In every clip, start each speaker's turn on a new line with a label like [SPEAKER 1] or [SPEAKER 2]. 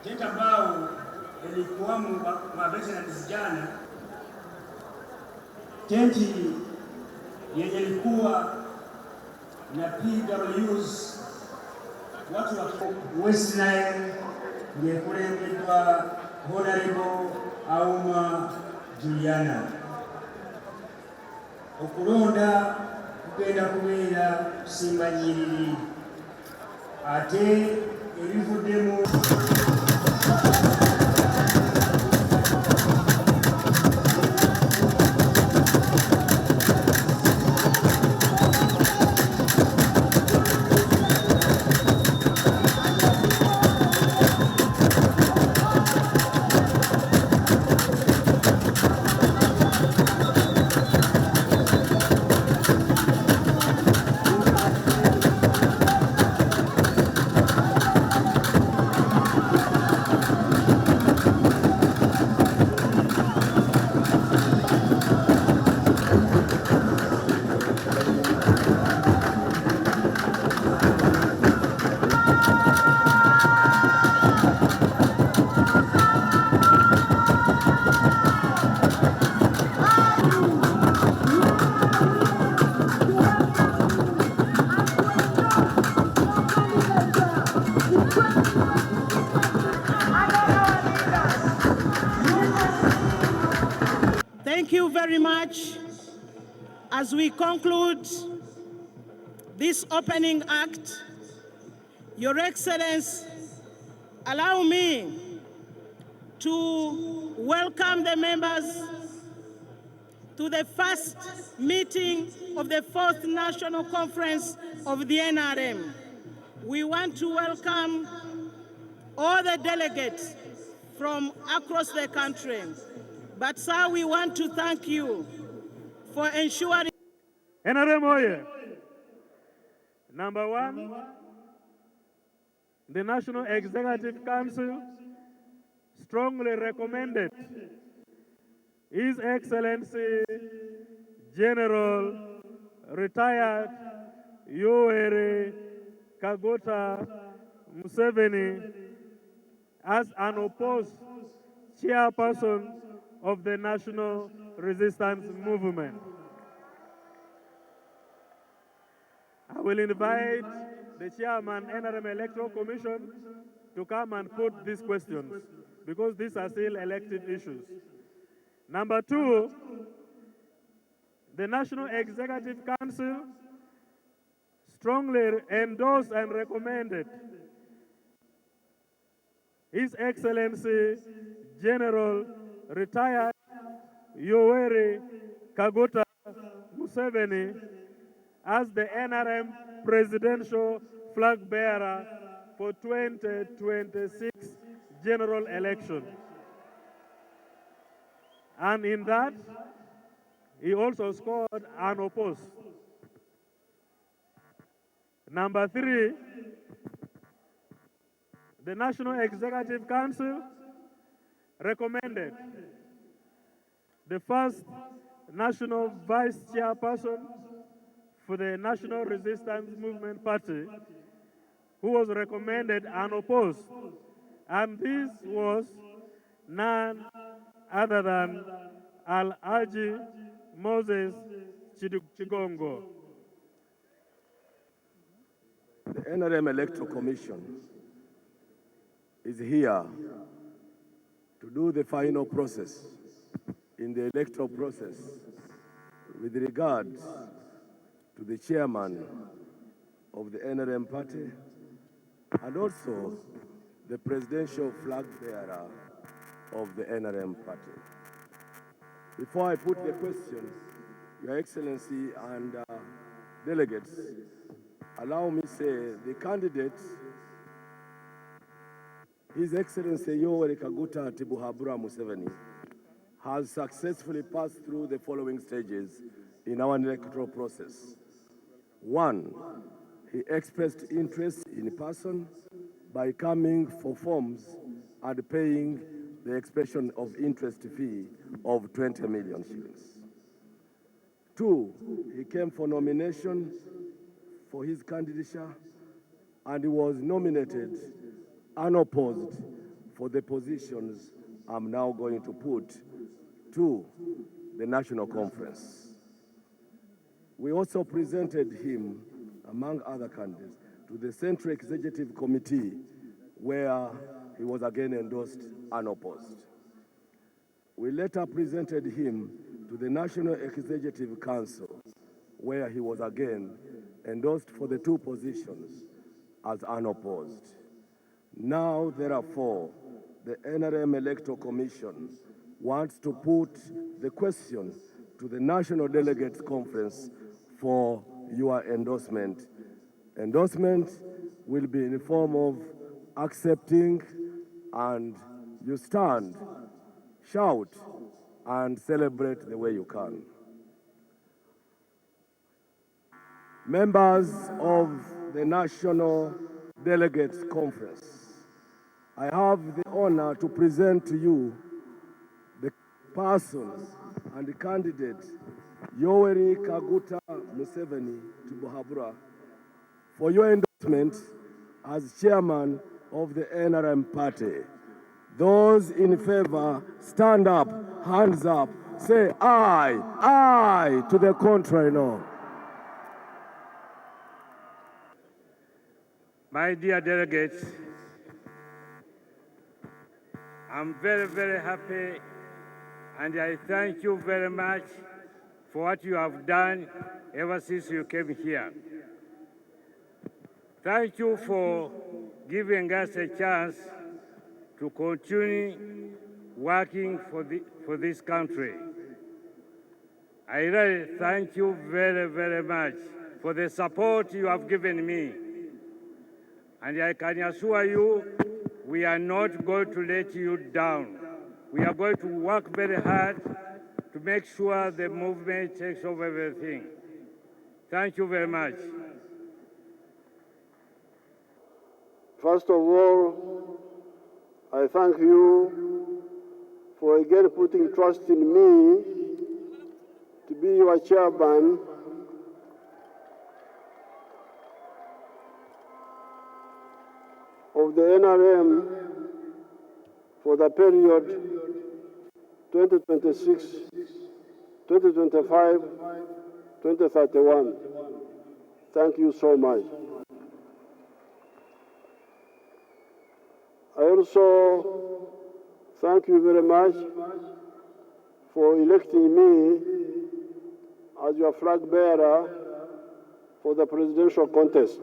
[SPEAKER 1] tenti ambao ilikuwamo maveterans jana, tenti yenye ilikuwa na PWs, watu wa West Nile, ngekulemedwa Honorable Auma Juliana okulonda kugenda kubeera kusimba nnyiriri ate ebivuddemu.
[SPEAKER 2] Thank you very much. As we conclude this opening act, Your Excellency, allow me to welcome the members to the first meeting of the 4th National Conference of the NRM. We want to welcome all the delegates from across the country. But sir, we want to thank you for ensuring
[SPEAKER 3] NRM oye. Number one, the National Executive Council strongly recommended His Excellency General Retired Yoweri Kaguta Museveni as unopposed chairperson of the National Resistance Movement. I will invite the chairman, NRM Electoral Commission, to come and put these questions because these are still elective issues. Number two, the National Executive Council strongly endorsed and recommended His Excellency General Retired Yoweri Kaguta Museveni as the NRM presidential flag bearer for 2026 general election. And in that, he also scored unopposed. Number three, the National Executive Council recommended the first national vice chairperson for the National Resistance Movement Party, who was recommended unopposed. And this was none other than Alhaji Moses Chigongo.
[SPEAKER 4] The NRM Electoral Commission is here to do the final process in the electoral process with regard to the chairman of the NRM party and also the presidential flag bearer of the NRM party. Before I put the questions, Your Excellency and delegates, allow me to say the candidate, His Excellency Yoweri Kaguta Museveni, has successfully passed through the following stages in our electoral process. One, he expressed interest in person by coming for forms and paying the expression of interest fee of 20 million shillings. Two, he came for nomination for his candidature and he was nominated unopposed for the positions I'm now going to put to the National Conference. We also presented him, among other candidates, to the Central Executive Committee, where he was again endorsed unopposed. We later presented him to the National Executive Council, where he was again endorsed for the two positions as unopposed. Now, therefore, the NRM Electoral Commission wants to put the question to the National Delegates Conference for your endorsement. Endorsement will be in the form of accepting, and you stand, shout, and celebrate the way you can. Members of the National Delegates Conference, I have the honor to present to you the persons and the candidate Yoweri Kaguta Museveni to Buhabura for your endorsement as chairman of the NRM party. Those in favor, stand up, hands up, say aye, aye, to the contrary, no.
[SPEAKER 5] My dear delegates, I'm very, very happy, and I thank you very much for what you have done ever since you came here. Thank you for giving us a chance to continue working for this country. I really thank you very, very much for the support you have given me. And I can assure you, we are not going to let you down. We are going to work very hard to make sure the movement takes over everything. Thank you very much.
[SPEAKER 6] First of all, I thank you for again putting trust in me to be your chairman of the NRM for the period 2026, 2025, 2031. Thank you so much. I also thank you very much for electing me as your flag bearer for the presidential contest.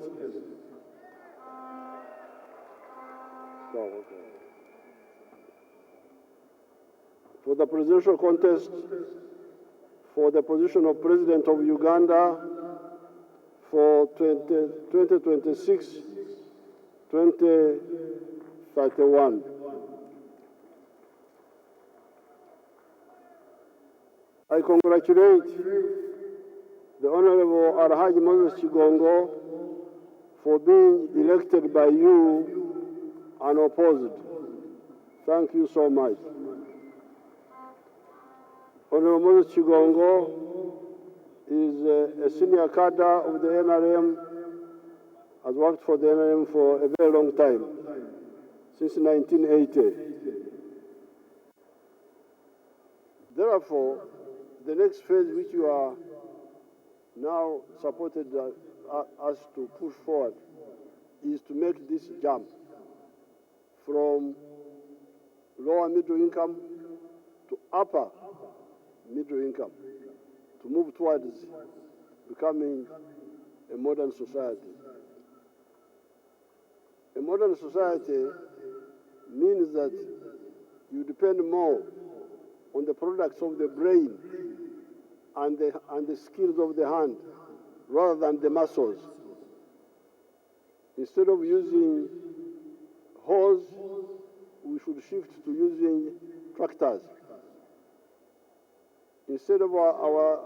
[SPEAKER 6] For the presidential contest for the position of President of Uganda for 2026, 2031. I congratulate the Honorable Alhaji Moses Chigongo for being elected by you unopposed. Thank you so much. Honorable Moses Chigongo is a senior cadre of the NRM, has worked for the NRM for a very long time, since 1980. Therefore, the next phase which you are now supported us to push forward is to make this jump from lower middle income to upper middle income, to move towards becoming a modern society. A modern society means that you depend more on the products of the brain and the skills of the hand rather than the muscles. Instead of using hose, we should shift to using tractors. Instead of our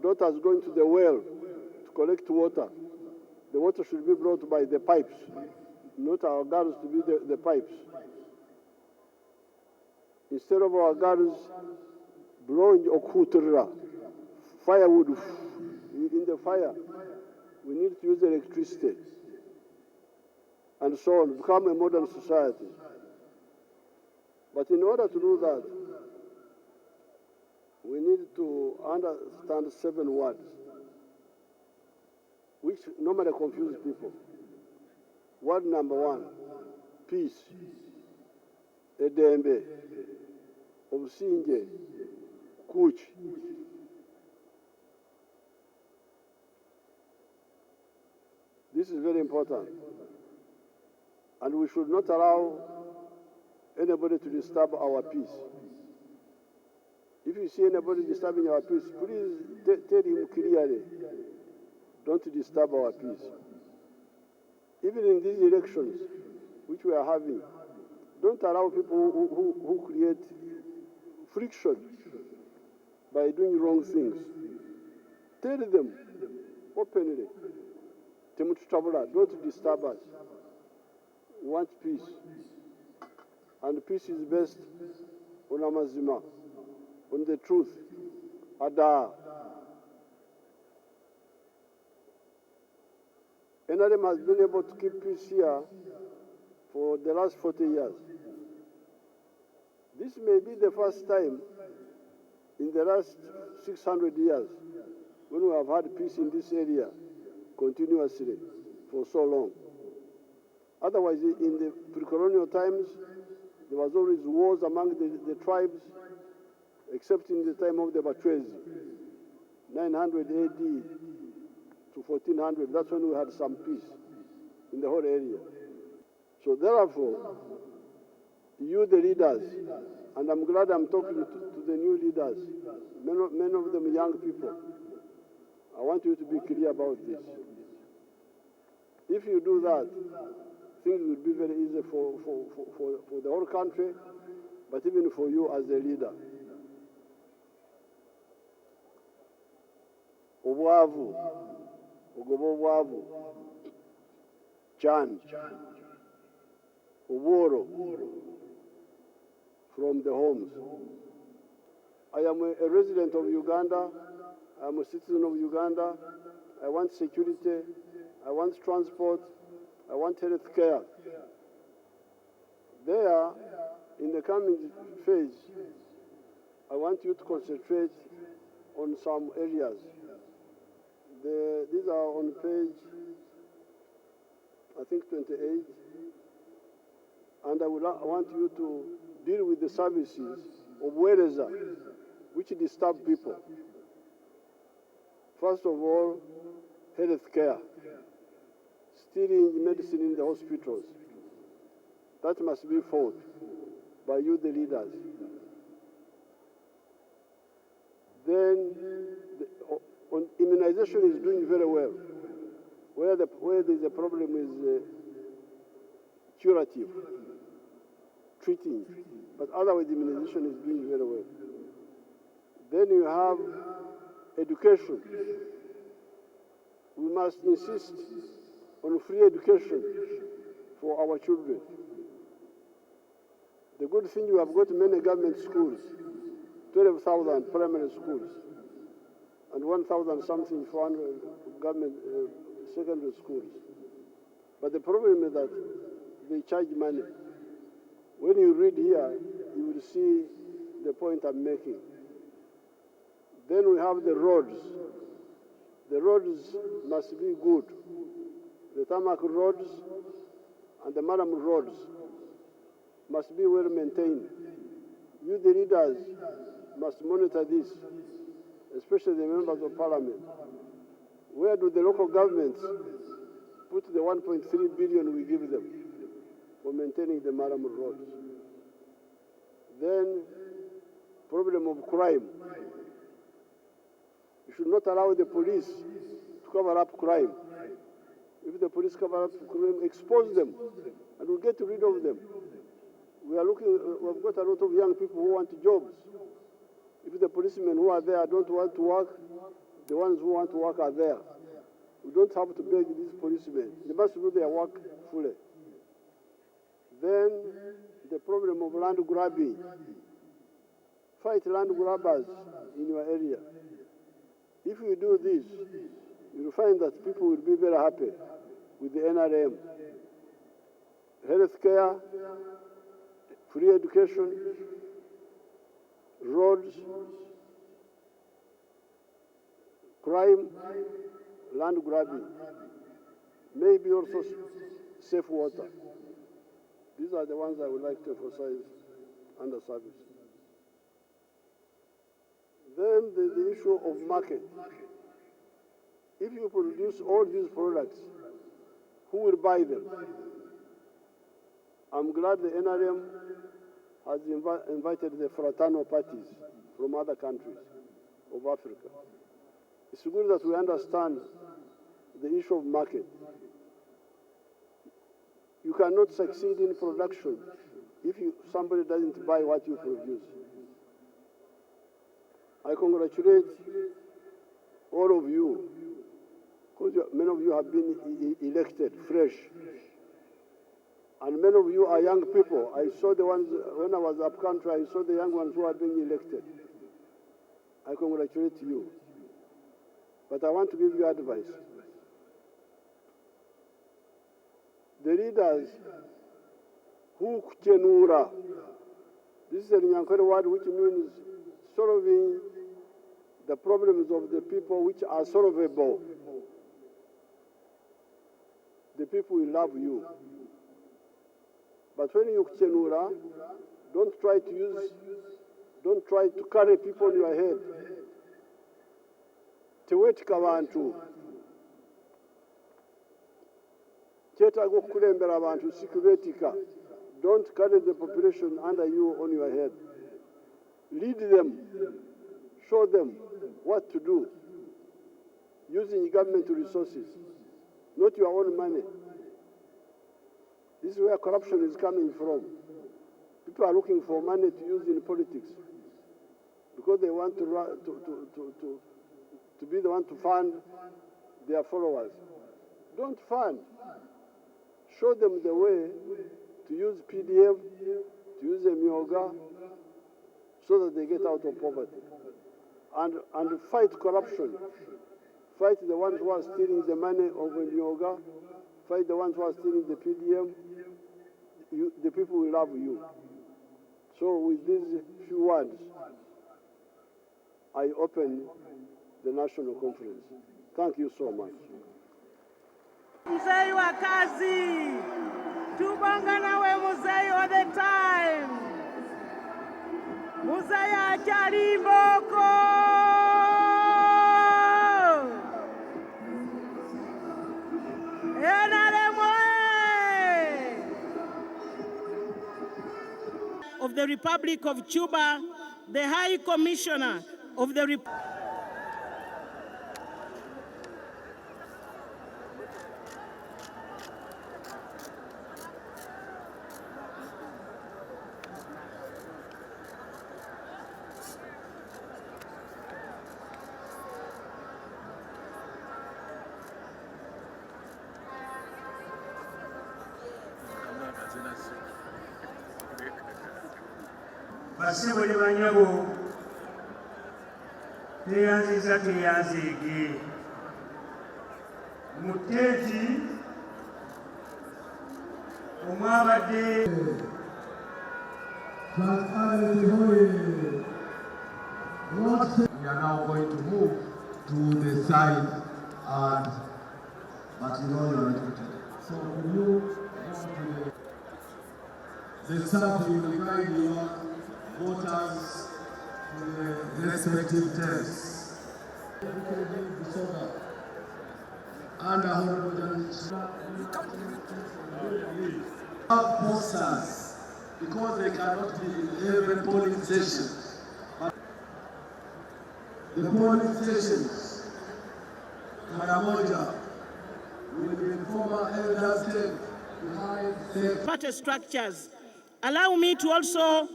[SPEAKER 6] daughters going to the well to collect water, the water should be brought by the pipes, not our girls to be the pipes. Instead of our girls blowing okutura, firewood in the fire, we need to use electricity, and so on, become a modern society. But in order to do that, we need to understand 7 words, which normally confuse people. Word number 1, peace. Edembe, obusinge, kuch. This is very important. And we should not allow anybody to disturb our peace. If you see anybody disturbing our peace, please tell him clearly, don't disturb our peace. Even in these elections, which we are having, don't allow people who create friction by doing wrong things. Tell them openly, don't disturb us. We want peace. And peace is based on amazima, on the truth. Ada. NRM has been able to keep peace here for the last 40 years. This may be the first time in the last 600 years when we have had peace in this area continuously for so long. Otherwise, in the pre-colonial times, there was always wars among the tribes, except in the time of the Batwezi, 900 AD to 1400. That's when we had some peace in the whole area. So therefore, you the leaders, and I'm glad I'm talking to the new leaders, many of them young people, I want you to be clear about this. If you do that, things will be very easy for the whole country, but even for you as a leader. Obwavu, ogoba obwavu, Chan, Oboro, from the homes. I am a resident of Uganda. I am a citizen of Uganda. I want security. I want transport. I want health care. There, in the coming phase, I want you to concentrate on some areas. These are on page, I think, 28. And I want you to deal with the services of Wereza, which disturb people. First of all, health care. Stealing medicine in the hospitals. That must be fought by you, the leaders. Then, immunization is doing very well. Where there's a problem is curative, treating. But otherwise, immunization is doing very well. Then you have education. We must insist on free education for our children. The good thing, you have got many government schools, 12,000 primary schools, and 1,000 something for government secondary schools. But the problem is that they charge money. When you read here, you will see the point I'm making. Then we have the roads. The roads must be good. The tarmac roads and the Maram roads must be well maintained. You, the leaders, must monitor this, especially the members of parliament. Where do the local governments put the 1.3 billion we give them for maintaining the Maram roads? Then, problem of crime. You should not allow the police to cover up crime. If the police cover up crime, expose them, and we'll get rid of them. We've got a lot of young people who want jobs. If the policemen who are there don't want to work, the ones who want to work are there. We don't have to beg these policemen. They must do their work fully. Then, the problem of land grabbing. Fight land grabbers in your area. If you do this, you'll find that people will be very happy with the NRM. Health care, free education, roads, crime, land grabbing, maybe also safe water. These are the ones I would like to emphasize under service. Then there's the issue of market. If you produce all these products, who will buy them? I'm glad the NRM has invited the fraternal parties from other countries of Africa. It's good that we understand the issue of market. You cannot succeed in production if somebody doesn't buy what you produce. I congratulate all of you, because many of you have been elected fresh. And many of you are young people. I saw the ones, when I was up country, I saw the young ones who are being elected. I congratulate you. But I want to give you advice. The leaders who kuchenura, this is a Nyankore word which means solving the problems of the people which are solvable. The people will love you. But when you kuchenura, don't try to carry people on your head. Tewetika abantu. Kyetaaga okukulembera abantu sikubeetika. Don't carry the population under you on your head. Lead them. Show them what to do. Using government resources, not your own money. This is where corruption is coming from. People are looking for money to use in politics because they want to be the one to fund their followers. Don't fund. Show them the way to use PDM, to use Myoga, so that they get out of poverty. And fight corruption. Fight the ones who are stealing the money of Myoga. Fight the ones who are stealing the PDM. The people will love you. So with these few words, I open the National Conference. Thank you so much.
[SPEAKER 2] Mzee wa kazi, tubonga nawe mzee all the time. Mzee achali mboko. NRM of the Republic of Cuba, the High Commissioner of the Republic.
[SPEAKER 1] Basebo ne banyabo teyanziza teyanzige muteti omwabadde
[SPEAKER 7] We are now going to move to the side, but you know you are educated. So when you go to the staff will guide your voters to the respective tents. And posters, because they cannot be in every polling station. But the polling stations, Karamoja, will be in former elders behind the
[SPEAKER 2] Party structures. Allow me to also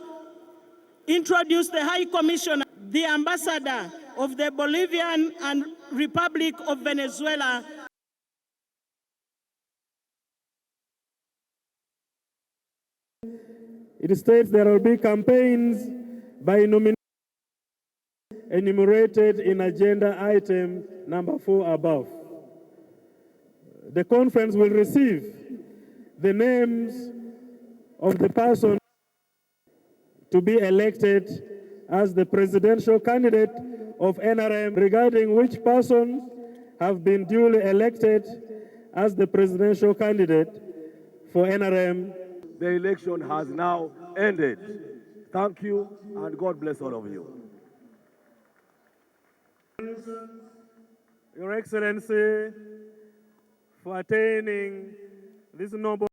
[SPEAKER 2] introduce the High Commissioner, the Ambassador of the Bolivian and Republic of Venezuela.
[SPEAKER 3] It states there will be campaigns by nomination enumerated in agenda item number 4 above. The conference will receive the names of the person to be elected as the presidential candidate of NRM, regarding which persons have been duly elected as the presidential candidate for NRM.
[SPEAKER 4] The election has now ended. Thank you, and God bless all of you.
[SPEAKER 3] Your Excellency, for attaining this noble